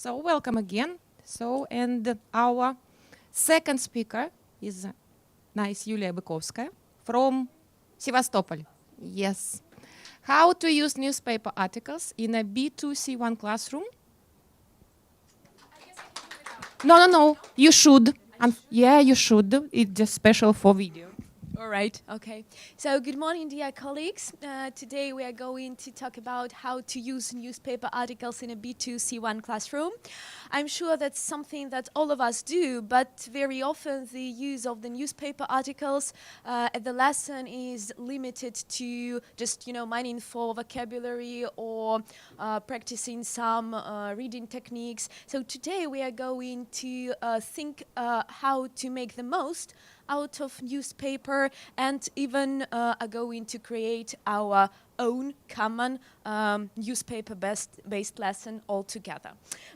So welcome again. And our second speaker is nice Yulia Bykovskaya from Sevastopol. Yes. How to use newspaper articles in a B2-C1 classroom? No. You should. Yeah, you should. It's just special for video. All right, okay. So good morning, dear colleagues. Today we are going to talk about how to use newspaper articles in a B2-C1 classroom. I'm sure that's something that all of us do, but very often the use of the newspaper articles at the lesson is limited to just, mining for vocabulary or practicing some reading techniques. So today we are going to think how to make the most out of newspaper and even are going to create our own common newspaper-based lesson altogether.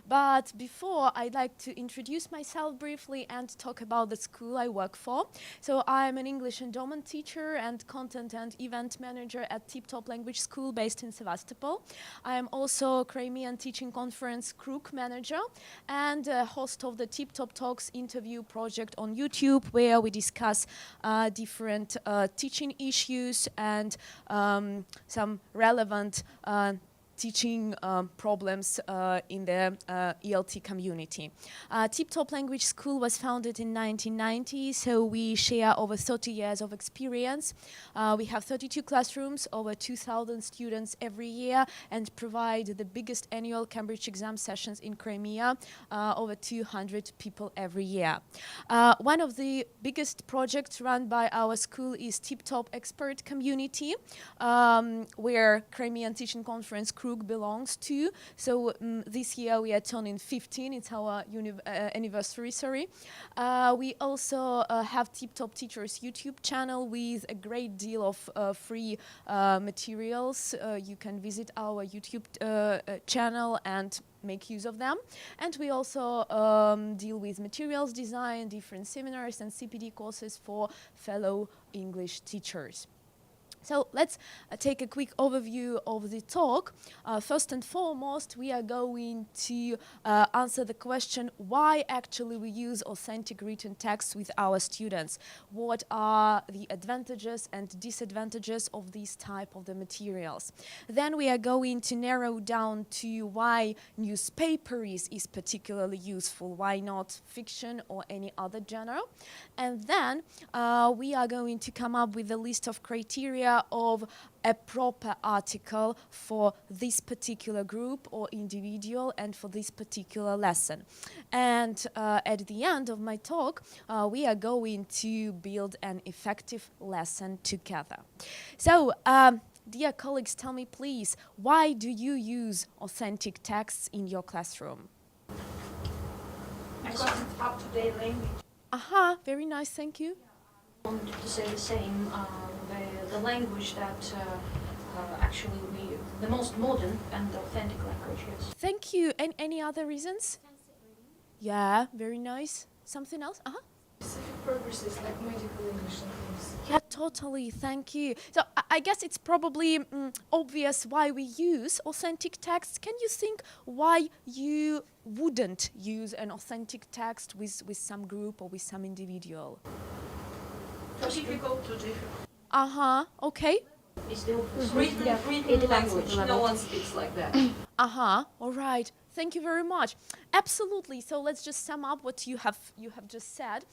But before, I'd like to introduce myself briefly and talk about the school I work for. So I'm an English endowment teacher and content and event manager at Tip Top Language School based in Sevastopol. I am also Crimean Teaching Conference Crook manager and host of the Tip Top Talks interview project on YouTube, where we discuss different teaching issues and some relevant teaching problems in the ELT community. Tip Top Language School was founded in 1990, so we share over 30 years of experience. We have 32 classrooms, over 2,000 students every year, and provide the biggest annual Cambridge exam sessions in Crimea, over 200 people every year. One of the biggest projects run by our school is Tip Top Expert Community, where Crimean Teaching Conference belongs to. So this year we are turning 15. It's our anniversary, sorry. We also have Tip Top Teachers YouTube channel with a great deal of free materials. You can visit our YouTube channel and make use of them. And we also deal with materials design, different seminars and CPD courses for fellow English teachers. So let's take a quick overview of the talk. First and foremost, we are going to answer the question why actually we use authentic written text with our students. What are the advantages and disadvantages of this type of the materials? Then we are going to narrow down to why newspaper is particularly useful, why not fiction or any other genre. And then we are going to come up with a list of criteria of a proper article for this particular group or individual and for this particular lesson. And at the end of my talk, we are going to build an effective lesson together. So, dear colleagues, tell me please, why do you use authentic texts in your classroom? Because it's up-to-date language. Aha, very nice, thank you. I wanted to say the same, the language that actually the most modern and authentic language, yes. Thank you. And any other reasons? Yeah, very nice. Something else? Specific purposes like medical English and things. Yeah, totally. Thank you. So I guess it's probably obvious why we use authentic texts. Can you think why you wouldn't use an authentic text with some group or with some individual? Difficult to difficult. Okay. It's the written language. No one speaks like that. All right. Thank you very much. Absolutely. So let's just sum up what you have just said.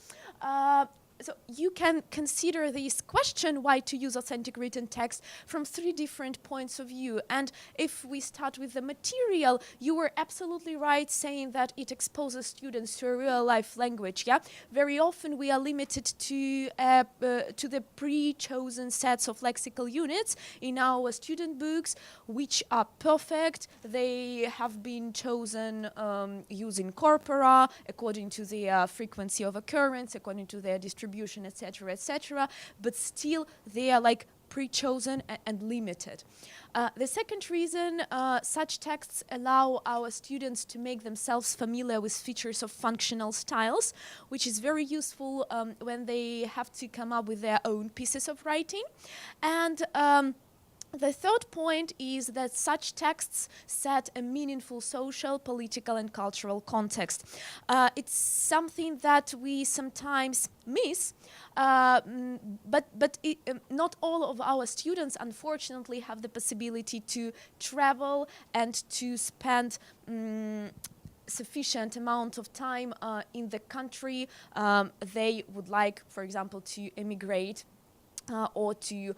So you can consider this question, why to use authentic written text, from 3 different points of view. And if we start with the material, you were absolutely right saying that it exposes students to a real-life language. Yeah, very often we are limited to the pre-chosen sets of lexical units in our student books, which are perfect. They have been chosen using corpora according to their frequency of occurrence, according to their distribution, etc., but still they are like pre-chosen and limited. The second reason, such texts allow our students to make themselves familiar with features of functional styles, which is very useful when they have to come up with their own pieces of writing. And The third point is that such texts set a meaningful social, political, and cultural context. It's something that we sometimes miss, but not all of our students, unfortunately, have the possibility to travel and to spend sufficient amount of time in the country they would like, for example, to emigrate or to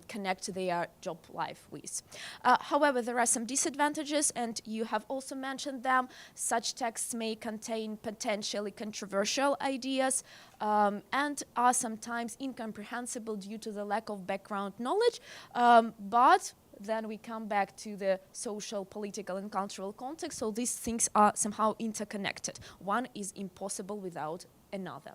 connect their job life with. However, there are some disadvantages, and you have also mentioned them. Such texts may contain potentially controversial ideas and are sometimes incomprehensible due to the lack of background knowledge, but then we come back to the social, political, and cultural context, so these things are somehow interconnected. One is impossible without another.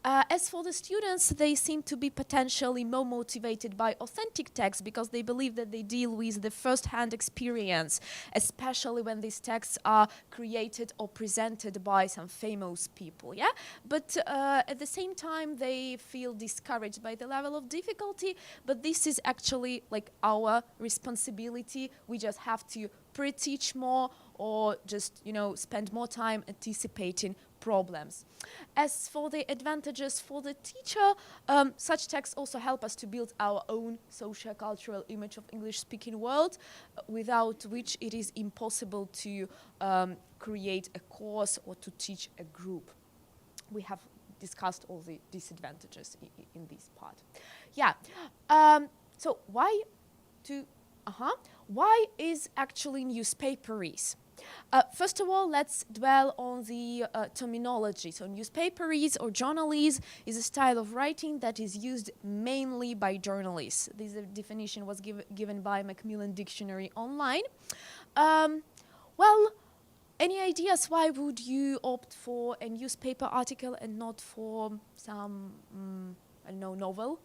As for the students, they seem to be potentially more motivated by authentic texts because they believe that they deal with the first-hand experience, especially when these texts are created or presented by some famous people, yeah? But at the same time, they feel discouraged by the level of difficulty, but this is actually like our responsibility. We just have to pre-teach more or just, spend more time anticipating problems. As for the advantages for the teacher, such texts also help us to build our own socio-cultural image of English-speaking world, without which it is impossible to create a course or to teach a group. We have discussed all the disadvantages in this part. Yeah. So why is actually newspaperies? First of all, let's dwell on the terminology. So newspaperies or journalese is a style of writing that is used mainly by journalists. This definition was given by Macmillan Dictionary online. Well, any ideas why would you opt for a newspaper article and not for some, novel?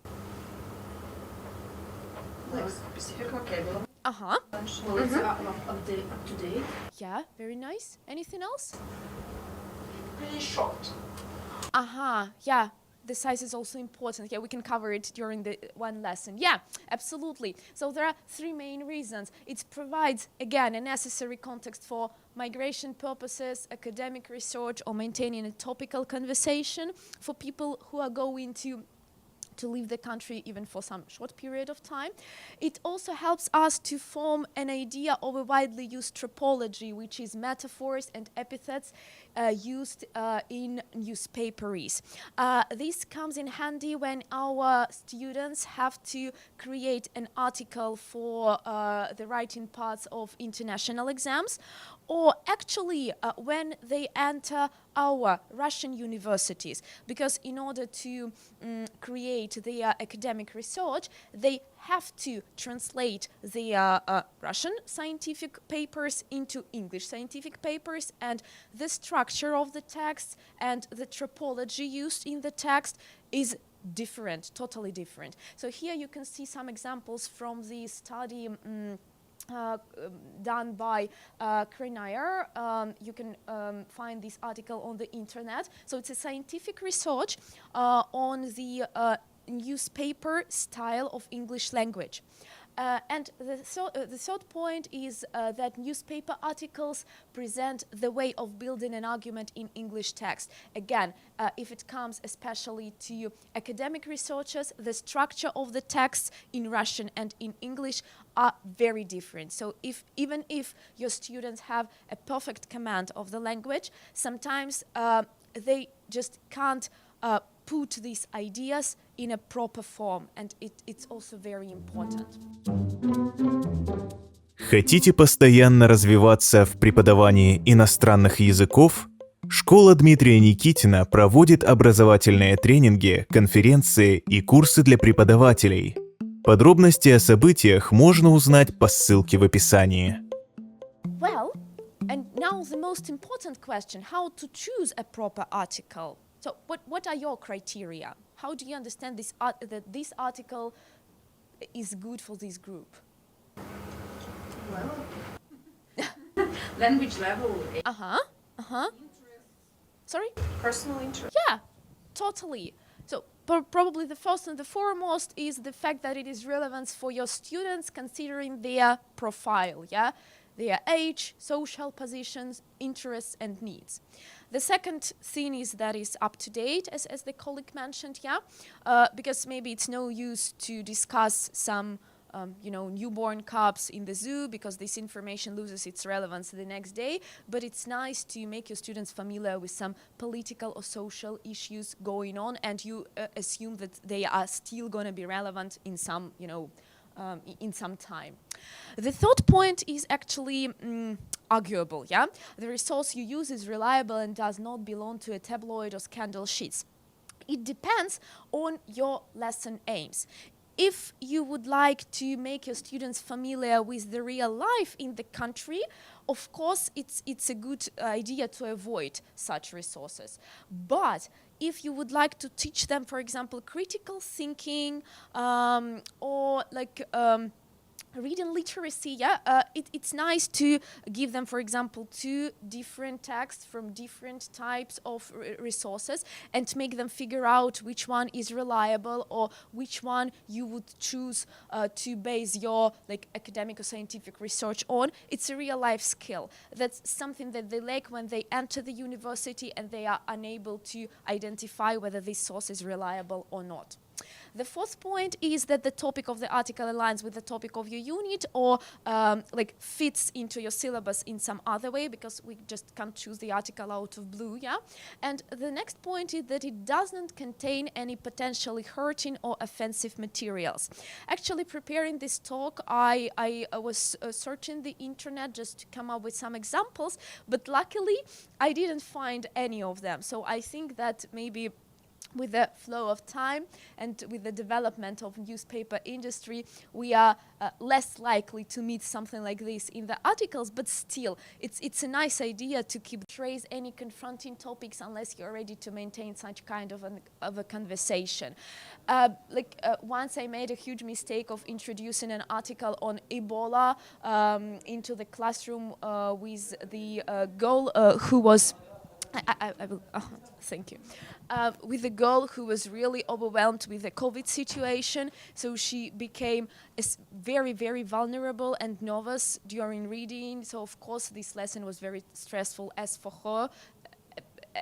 Like specific vocabulary. Uh-huh. Well, it's up to date. Yeah, very nice. Anything else? Pretty short. Yeah. The size is also important. Yeah, we can cover it during the one lesson. Yeah, absolutely. So there are three main reasons. It provides, again, a necessary context for migration purposes, academic research, or maintaining a topical conversation for people who are going to leave the country even for some short period of time. It also helps us to form an idea of a widely used tropology, which is metaphors and epithets used in newspaperies. This comes in handy when our students have to create an article for the writing parts of international exams, or actually when they enter our Russian universities, because in order to create their academic research, they have to translate their Russian scientific papers into English scientific papers, and the structure of the text and the tropology used in the text is different, totally different. So here you can see some examples from the study done by Kreinayer. You can find this article on the internet. So it's a scientific research on the newspaper style of English language. And the third point is that newspaper articles present the way of building an argument in English text. Again, if it comes especially to academic researchers, the structure of the texts in Russian and in English are very different. So even if your students have a perfect command of the language, sometimes they just can't put these ideas in a proper form, and it's also very important. Хотите постоянно развиваться в преподавании иностранных языков? Школа Дмитрия Никитина проводит образовательные тренинги, конференции и курсы для преподавателей. Подробности о событиях можно узнать по ссылке в описании. Well, and now the most important question, how to choose a proper article. So what are your criteria? How do you understand that this article is good for this group? Well, language level. Sorry? Personal interest. Yeah, totally. So probably the first and the foremost is the fact that it is relevant for your students considering their profile, yeah? Their age, social positions, interests, and needs. The second thing is that is up to date, as the colleague mentioned, yeah? Because maybe it's no use to discuss some newborn cubs in the zoo because this information loses its relevance the next day, but it's nice to make your students familiar with some political or social issues going on, and you assume that they are still going to be relevant in some, in some time. The third point is actually arguable, yeah? The resource you use is reliable and does not belong to a tabloid or scandal sheets. It depends on your lesson aims. If you would like to make your students familiar with the real life in the country, of course, it's a good idea to avoid such resources. But if you would like to teach them, for example, critical thinking or like reading literacy, it's nice to give them, for example, 2 different texts from different types of resources and make them figure out which one is reliable or which one you would choose to base your academic or scientific research on. It's a real life skill. That's something that they lack when they enter the university and they are unable to identify whether this source is reliable or not. The fourth point is that the topic of the article aligns with the topic of your unit or fits into your syllabus in some other way, because we just can't choose the article out of blue, yeah? And the next point is that it doesn't contain any potentially hurting or offensive materials. Actually, preparing this talk, I was searching the internet just to come up with some examples, but luckily I didn't find any of them. So I think that maybe with the flow of time and with the development of newspaper industry, we are less likely to meet something like this in the articles, but still, it's a nice idea to keep trace any confronting topics unless you're ready to maintain such kind of a conversation. Once I made a huge mistake of introducing an article on Ebola into the classroom with the girl who was I will, thank you. With a girl who was really overwhelmed with the COVID situation, so she became very, very vulnerable and nervous during reading. So of course this lesson was very stressful as for her,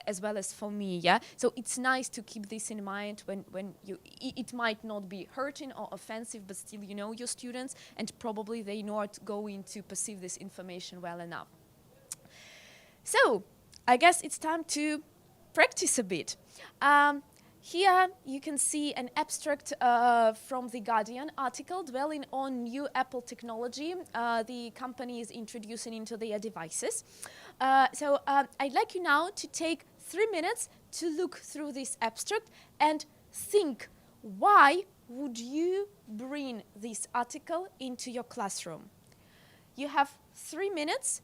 as well as for me, yeah? So it's nice to keep this in mind when it might not be hurting or offensive, but still you know your students and probably they not going to perceive this information well enough. So, I guess it's time to practice a bit. Here you can see an abstract from the Guardian article dwelling on new Apple technology the company is introducing into their devices. So I'd like you now to take 3 minutes to look through this abstract and think, why would you bring this article into your classroom? You have 3 minutes.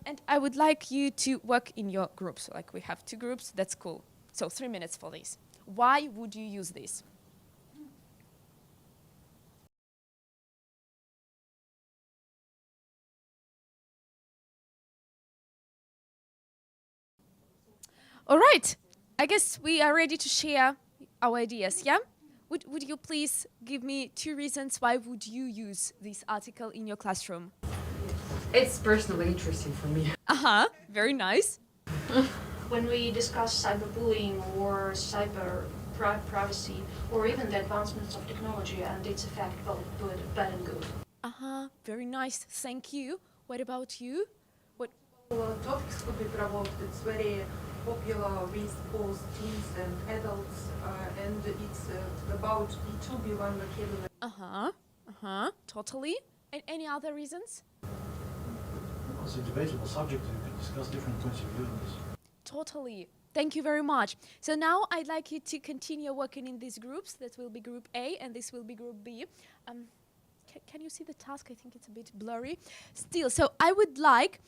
And I would like you to work in your groups. Like we have 2 groups, that's cool. So 3 minutes for this. Why would you use this? All right, I guess we are ready to share our ideas, yeah? Would you please give me 2 reasons why would you use this article in your classroom? It's personally interesting for me. Very nice. When we discuss cyberbullying or cyber privacy, or even the advancements of technology and its effect, both bad and good. Very nice. Thank you. What about you? What? Topics could be promoted. It's very popular with both teens and adults, and it's about B2-B1 vocabulary. Totally. And any other reasons? It's a debatable subject. You can discuss different points of view on this. Totally. Thank you very much. So now I'd like you to continue working in these groups. That will be group A and this will be group B. Can you see the task? I think it's a bit blurry. Still, so I would like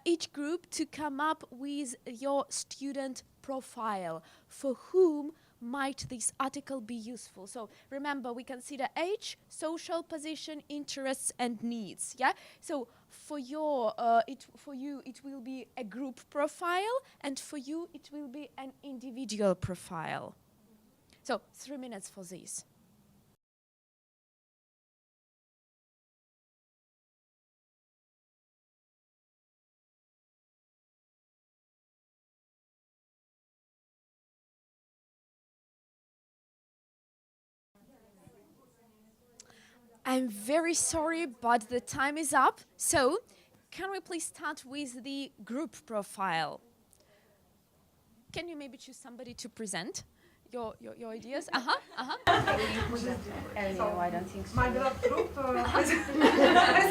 each group to come up with your student profile. For whom might this article be useful? So remember, we consider age, social position, interests, and needs. Yeah. So for you, it will be a group profile, and for you, it will be an individual profile. So 3 minutes for this. I'm very sorry, but the time is up. So, can we please start with the group profile? Can you maybe choose somebody to present your ideas? No, I don't think so. My beloved group has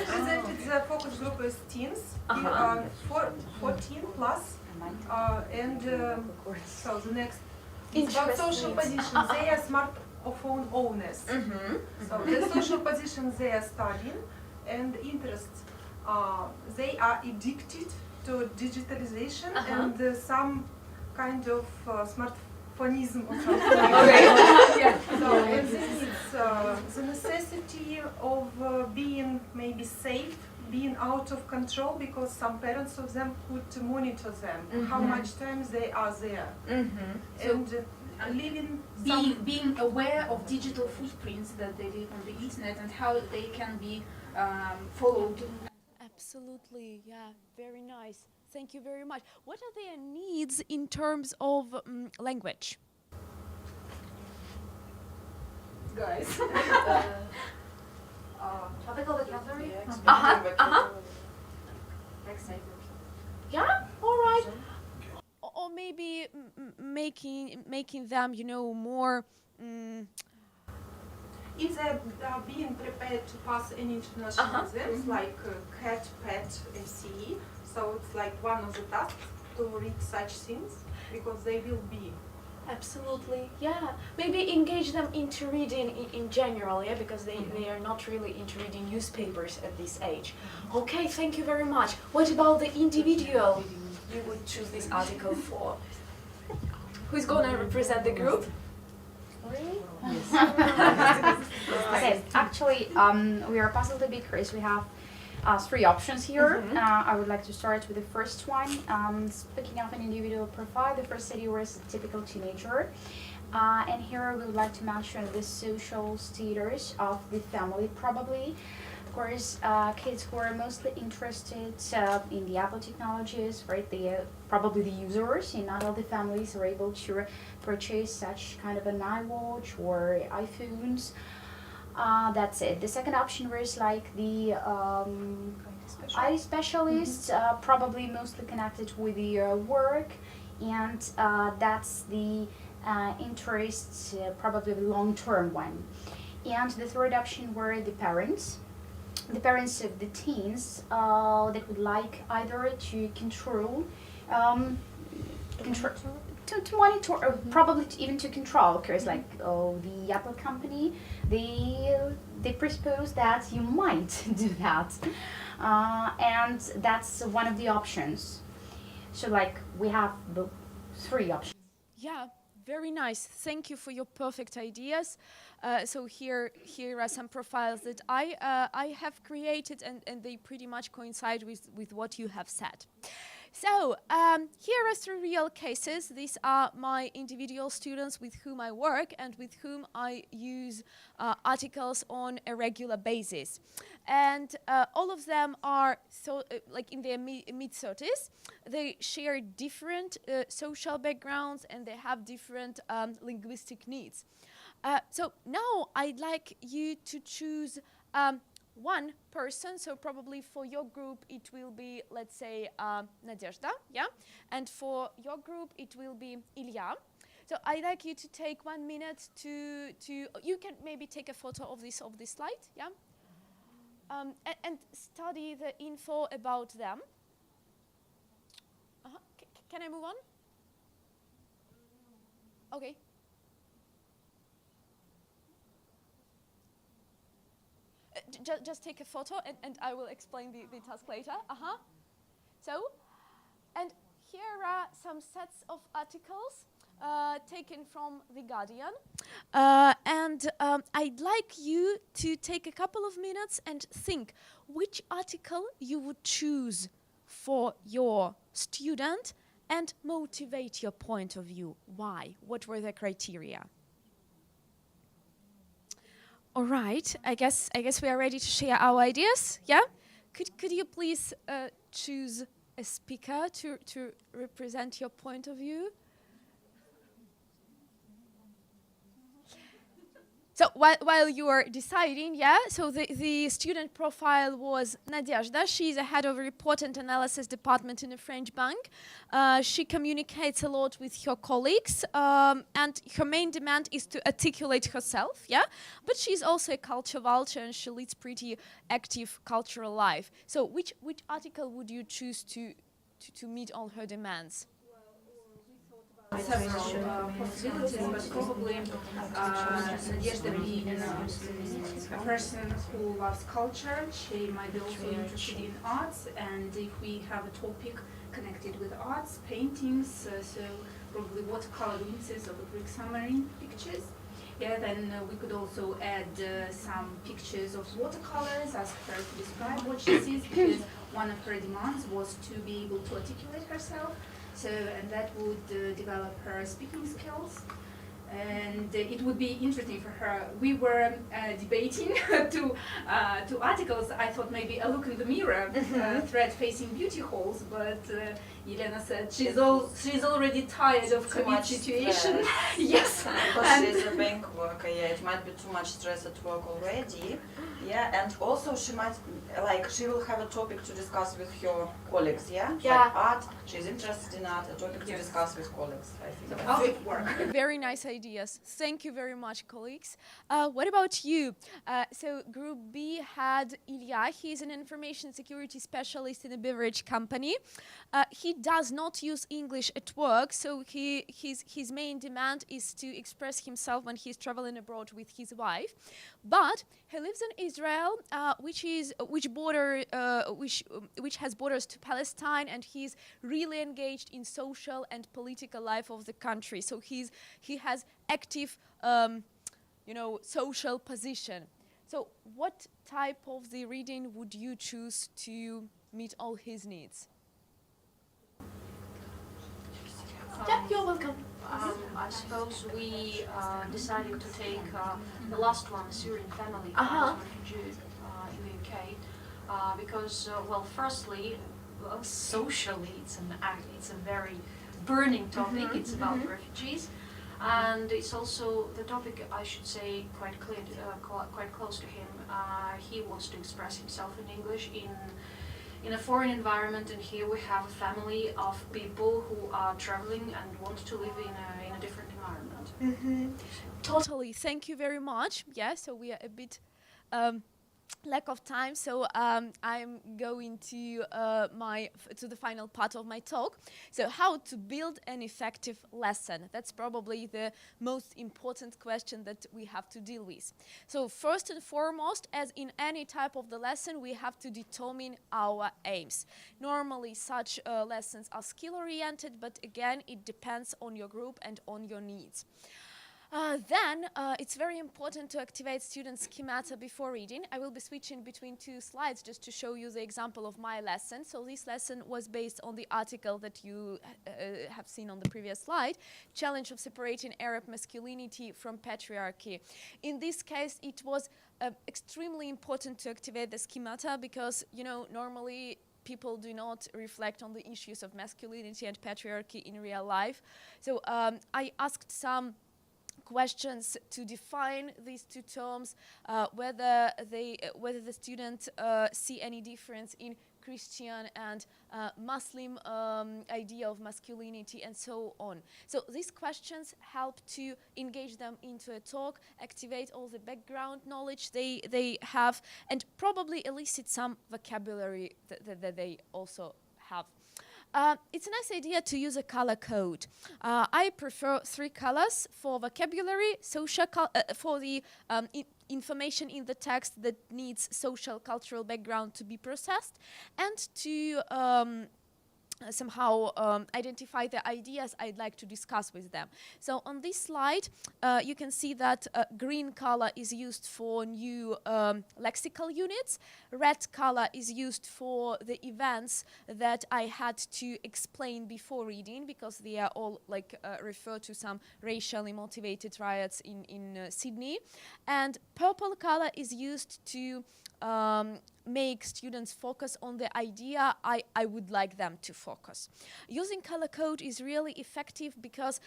presented the focus group as teens, 14 plus, and so the next is about social positions. They are smartphone owners. So the social positions they are studying and interests. They are addicted to digitalization and some kind of smartphonism or something like that. So and then it's the necessity of being maybe safe, being out of control, because some parents of them could monitor them, how much time they are there, and living being aware of digital footprints that they leave on the internet and how they can be followed. Absolutely, yeah, very nice. Thank you very much. What are their needs in terms of language? Guys. How they call the category? Yeah, all right. Or maybe making them, you know, more. if they're being prepared to pass any international exams like CAT, PET, FCE, so it's like one of the tasks to read such things, because they will be. Absolutely, yeah. Maybe engage them into reading in general, yeah, because they are not really into reading newspapers at this age. Okay, thank you very much. What about the individual you would choose this article for? Who's gonna represent the group? Okay, actually, we are puzzled a bit because we have three options here. I would like to start with the first one. Speaking of an individual profile, the first study was a typical teenager. And here we would like to mention the social status of the family, probably. Of course, kids who are mostly interested in the Apple technologies, right? They are probably the users, and not all the families are able to purchase such kind of an iWatch or iPhones. That's it. The second option was like the IT specialists, probably mostly connected with the work, and that's the interest, probably the long-term one. And the third option were the parents of the teens that would like either to control, to monitor, or probably even to control, because like the Apple company, they presuppose that you might do that, and that's one of the options. So like we have the three options. Yeah, very nice. Thank you for your perfect ideas. So here are some profiles that I have created, and they pretty much coincide with what you have said. So here are three real cases. These are my individual students with whom I work and with whom I use articles on a regular basis. And all of them are like in their mid-30s. They share different social backgrounds, and they have different linguistic needs. So now I'd like you to choose one person, so probably for your group it will be, let's say, Nadezhda, yeah? And for your group it will be Ilya. So I'd like you to take 1 minute to you can maybe take a photo of this slide, yeah? And study the info about them. Can I move on? Okay. Just take a photo, and I will explain the task later. So, and here are some sets of articles taken from The Guardian. And I'd like you to take a couple of minutes and think which article you would choose for your student and motivate your point of view. Why? What were the criteria? All right. I guess we are ready to share our ideas. Yeah. Could you please choose a speaker to represent your point of view? So while you are deciding, yeah, so the student profile was Nadezhda. She's a head of report and analysis department in a French bank. She communicates a lot with her colleagues, and her main demand is to articulate herself, yeah? But she's also a culture vulture and she leads pretty active cultural life. So which article would you choose to meet all her demands? Several possibilities, but probably Nadezhda being a person who loves culture, she might be also interested in arts, and if we have a topic connected with arts, paintings, so probably watercolor glimpses of the Greek submarine pictures. Yeah, then we could also add some pictures of watercolors, ask her to describe what she sees, because one of her demands was to be able to articulate herself. So, and that would develop her speaking skills. And it would be interesting for her. We were debating two articles. I thought maybe a look in the mirror, threat facing beauty halls, but Elena said she's already tired of COVID situation. Yes, because she's a bank worker. Yeah, it might be too much stress at work already. Yeah, and also she will have a topic to discuss with her colleagues. Yeah, like art. She's interested in art. A topic to discuss with colleagues. I think how it works. Very nice ideas. Thank you very much, colleagues. What about you? So Group B had Ilya. He's an information security specialist in a beverage company. He does not use English at work, so his main demand is to express himself when he's traveling abroad with his wife. But he lives in Israel, which has borders to Palestine, and he's really engaged in social and political life of the country. So he has active, social position. So what type of the reading would you choose to meet all his needs? Yeah, you're welcome. I suppose we decided to take the last one, Syrian family refugee in the UK, because, firstly, socially, it's a very burning topic. It's about refugees, and it's also the topic, I should say, quite close to him. He wants to express himself in English in a foreign environment, and here we have a family of people who are traveling and want to live in a different environment. Totally, thank you very much. Yeah, so we are a bit lack of time, so I'm going to the final part of my talk. So how to build an effective lesson? That's probably the most important question that we have to deal with. So first and foremost, as in any type of the lesson, we have to determine our aims. Normally such lessons are skill-oriented, but again, it depends on your group and on your needs. Then it's very important to activate students' schemata before reading. I will be switching between two slides just to show you the example of my lesson. So this lesson was based on the article that you have seen on the previous slide, Challenge of Separating Arab Masculinity from Patriarchy. In this case, it was extremely important to activate the schemata because, normally people do not reflect on the issues of masculinity and patriarchy in real life. So I asked some questions to define these two terms, whether the student see any difference in Christian and Muslim idea of masculinity and so on. So these questions help to engage them into a talk, activate all the background knowledge they have, and probably elicit some vocabulary that they also have. It's a nice idea to use a color code. I prefer 3 colors for vocabulary, for the information in the text that needs social cultural background to be processed, and to somehow identify the ideas I'd like to discuss with them. So on this slide, you can see that green color is used for new lexical units. Red color is used for the events that I had to explain before reading, because they are all like refer to some racially motivated riots in Sydney. And purple color is used to make students focus on the idea I would like them to focus. Using color code is really effective because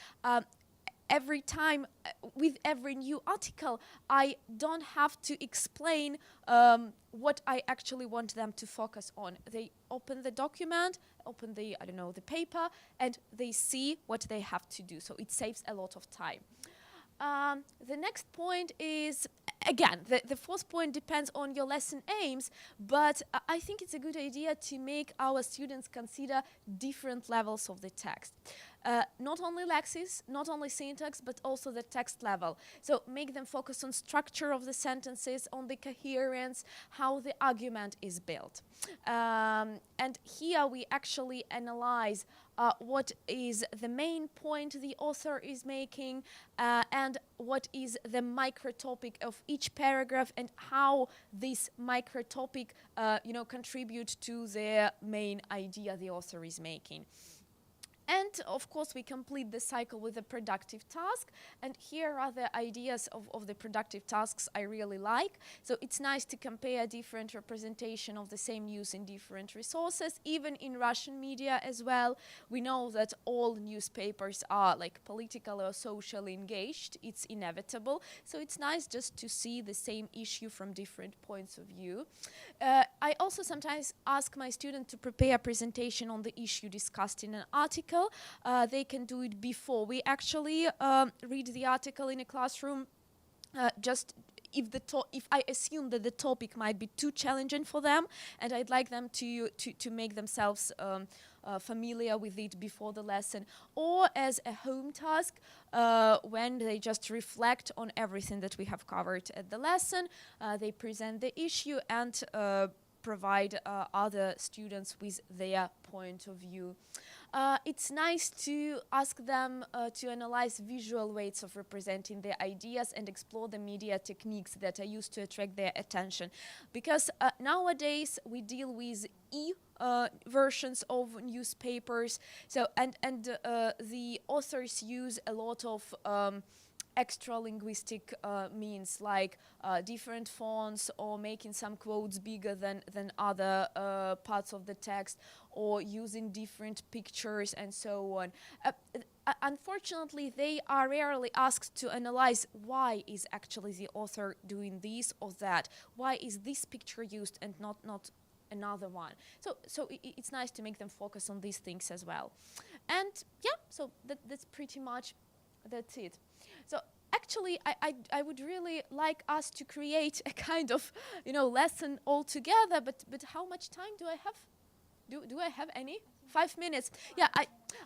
every time, with every new article, I don't have to explain what I actually want them to focus on. They open the document, open the, I don't know, the paper, and they see what they have to do. So it saves a lot of time. The next point is, again, the fourth point depends on your lesson aims, but I think it's a good idea to make our students consider different levels of the text. Not only lexis, not only syntax, but also the text level. So make them focus on structure of the sentences, on the coherence, how the argument is built. And here we actually analyze what is the main point the author is making, and what is the micro topic of each paragraph, and how this micro topic contribute to the main idea the author is making. And of course, we complete the cycle with a productive task. And here are the ideas of the productive tasks I really like. So it's nice to compare different representation of the same news in different resources, even in Russian media as well. We know that all newspapers are like politically or socially engaged. It's inevitable. So it's nice just to see the same issue from different points of view. I also sometimes ask my students to prepare a presentation on the issue discussed in an article. They can do it before we actually read the article in a classroom, just if I assume that the topic might be too challenging for them, and I'd like them to make themselves familiar with it before the lesson, or as a home task when they just reflect on everything that we have covered at the lesson. They present the issue and provide other students with their point of view. It's nice to ask them to analyze visual ways of representing their ideas and explore the media techniques that are used to attract their attention. Because nowadays we deal with versions of newspapers, so and the authors use a lot of extra linguistic means, like different fonts, or making some quotes bigger than other parts of the text, or using different pictures and so on. Unfortunately, they are rarely asked to analyze why is actually the author doing this or that. Why is this picture used and not another one? So it's nice to make them focus on these things as well. And yeah, so that's pretty much that's it. So actually, I would really like us to create a kind of lesson all together. But how much time do I have? Do I have any? 5 minutes. Yeah,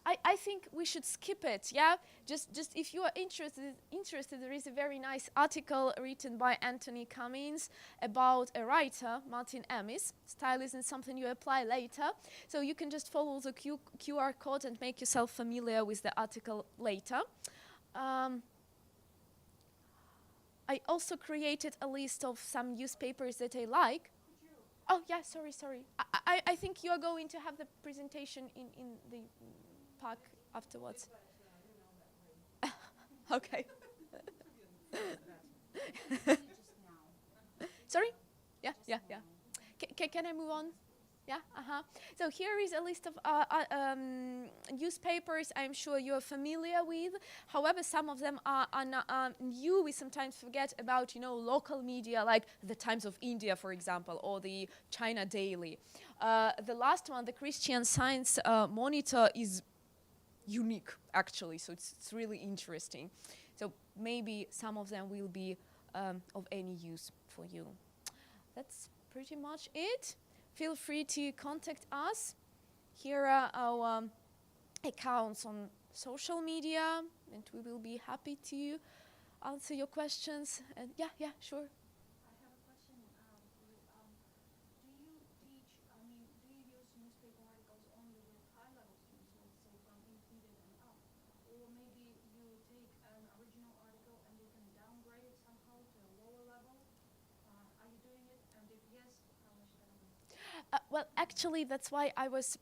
I think we should skip it. Yeah, just if you are interested, there is a very nice article written by Anthony Cummins about a writer, Martin Amis. Style isn't something you apply later, so you can just follow the QR code and make yourself familiar with the article later. I also created a list of some newspapers that I like. Oh yeah, sorry. I think you are going to have the presentation in the park afterwards. Okay. Sorry? Yeah. Can I move on? Yeah, So here is a list of newspapers I'm sure you're familiar with. However, some of them are new. We sometimes forget about, local media, like the Times of India, for example, or the China Daily. The last one, the Christian Science Monitor, is unique, actually, so it's really interesting. So maybe some of them will be of any use for you. That's pretty much it. Feel free to contact us. Here are our accounts on social media, and we will be happy to answer your questions. And yeah, sure. I have a question. Do you teach, do you use newspaper articles only with highlights? Well, actually, that's why I was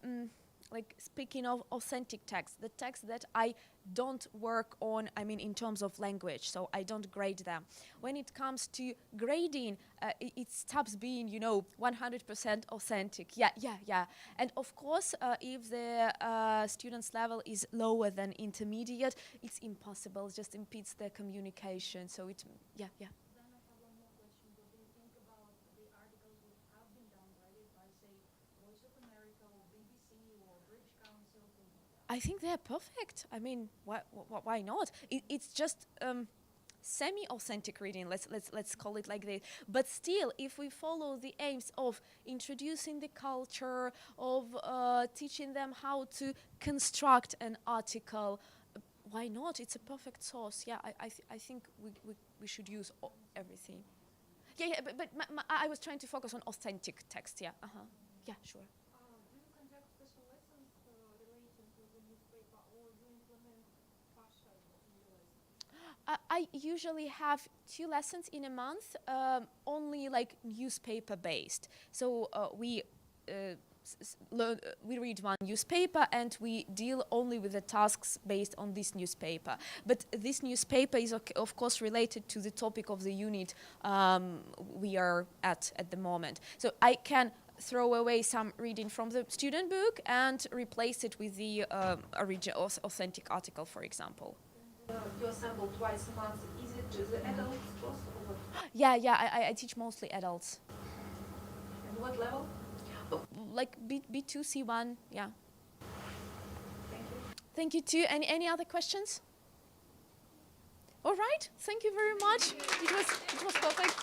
like speaking of authentic text, the text that I don't work on, I mean, in terms of language, so I don't grade them. When it comes to grading, it stops being, 100% authentic. Yeah. And of course, if the student's level is lower than intermediate, it's impossible, it just impedes their communication. So yeah. I think they're perfect. I mean, why not? It's just semi-authentic reading. Let's call it like this. But still, if we follow the aims of introducing the culture, of teaching them how to construct an article, why not? It's a perfect source. Yeah, I think we should use everything. Yeah. But I was trying to focus on authentic text. Yeah. Yeah, sure. I usually have 2 lessons in a month, only like newspaper based. So we read one newspaper and we deal only with the tasks based on this newspaper. But this newspaper is of course related to the topic of the unit we are at the moment. So I can throw away some reading from the student book and replace it with the original authentic article, for example. You assemble twice a month. Is it to the adults also? Or what? Yeah. I teach mostly adults. And what level? Like B2-C1, yeah. Thank you. Thank you too. Any other questions? All right. Thank you very much. It was perfect.